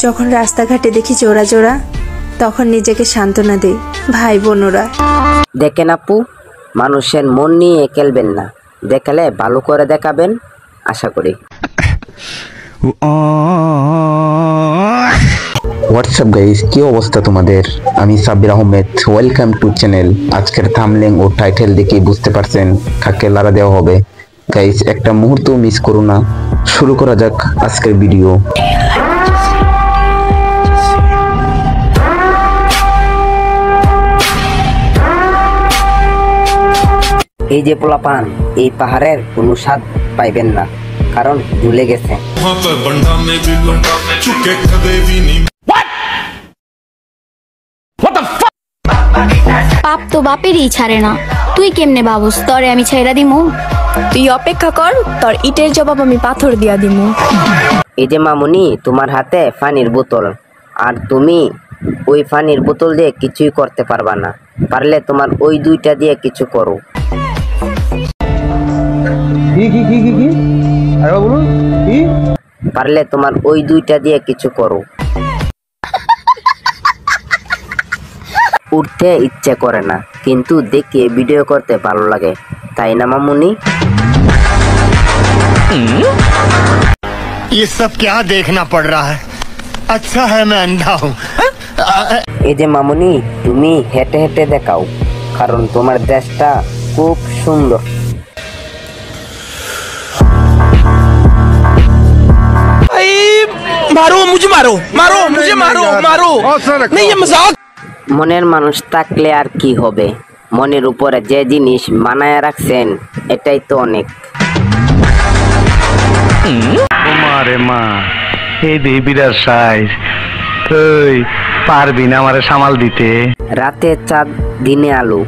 যখন রাস্তাঘাটে দেখি জোড়া জোড়া, তখন নিজেকে সান্ত্বনা দেই, ভাই বোনরা। দেখেন আপু, মানুষের মন নিয়ে খেলবেন না, দেখালে ভালো করে দেখাবেন আশা করি। হোয়াটসঅ্যাপ গাইস, কি অবস্থা তোমাদের? আমি Sabbir Ahmed, welcome to channel. আজকের থাম্বনেল ও টাইটেল দেখে বুঝতে পারছেন কাকে লারা দেওয়া হবে। গাইস, একটা মুহূর্ত মিস করো না। শুরু করা যাক আজকের ভিডিও। এই যে পোলাপান, এই পাহাড়ের কোনো স্বাদ পাইবেন না, কারণ ভুলে গেছে। পাপ তো বাপেরই ছাড়ে না, তুই কেমনে বাবুস? তরে আমি ছেড়া দিমু? তুই অপেক্ষা কর, তোর ইটের জবাব আমি পাথর দিয়া দিমু। এই যে মামুনি, তোমার হাতে পানির বোতল, আর তুমি ওই পানির বোতল দিয়ে কিছুই করতে পারবা না। পারলে তোমার ওই দুইটা দিয়ে কিছু করো। পারলে তোমার ওই দুইটা দিয়ে কিছু করো। উঠতে ইচ্ছে করে না, কিন্তু দেখে ভিডিও করতে ভালো লাগে, তাই না মামুনি? ये सब क्या देखना पड़ रहा है? अच्छा है मैं अंधा हूँ। এই যে মামুনি, তুমি হেঁটে হেঁটে দেখাও, কারণ তোমার দেশটা খুব সুন্দর। मारो मुझे, मारो मारो मुझे, मारो मारो नहीं, ये मजाक। মনের মানুষ থাকলে আর কি হবে, মনের উপরে যে জিনিস মানায় রাখছেন এটাই তো অনেক। মারে মা, এই দেবিরার সাইজ, তুই পারবি না আমারে সামাল দিতে? রাতে চাঁদ দিনে আলো,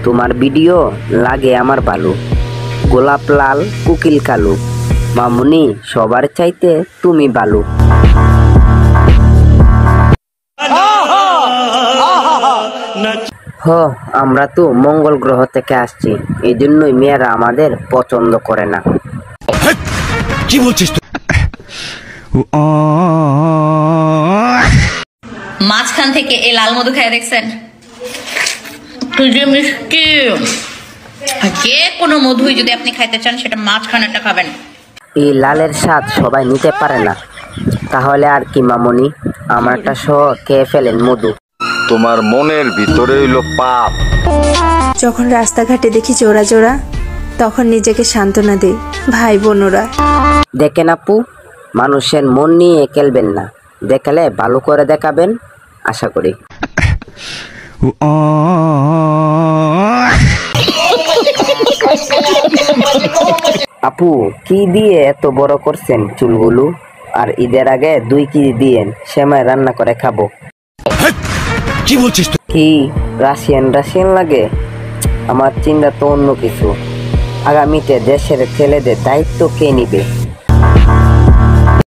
তোমার ভিডিও লাগে আমার ভালো। গোলাপ লাল কুকিল কালু, মামুনি সবার চাইতে তুমি ভালো। হ, আমরা তো মঙ্গল গ্রহ থেকে আসছি, এই জন্যই মেয়েরা আমাদের পছন্দ করে না। কি বলছিস তুই? মাঝখান থেকে এই লাল মধু খাই দেখছেন? মিষ্টি, যে কোনো মধুই যদি আপনি খাইতে চান সেটা মাঝখানেরটা খাবেন। এই লালের স্বাদ সবাই নিতে পারে না, তাহলে আর কি মামুনি, আমারটা সহ খেয়ে ফেলেন মধু। তোমার মনের ভিতরে হইল পাপ। যখন রাস্তাঘাটে দেখি জোড়া জোড়া, তখন নিজেকে সান্ত্বনা দেই, ভাই বোনরা। দেখেন আপু, মানুষের মন নিয়ে খেলবেন না, দেখালে ভালো করে দেখাবেন আশা করি। আপু, কি দিয়ে এত বড় করছেন চুলগুলো? আর ঈদের আগে 2 কেজি দিয়েন, সেমাই রান্না করে খাবো। কি বলছিস তুই? কি রাশিয়ান রাশিয়ান লাগে? আমার চিন্তা তো অন্য কিছু। আগামীতে দেশের ছেলেদের দায়িত্ব কে নিবে?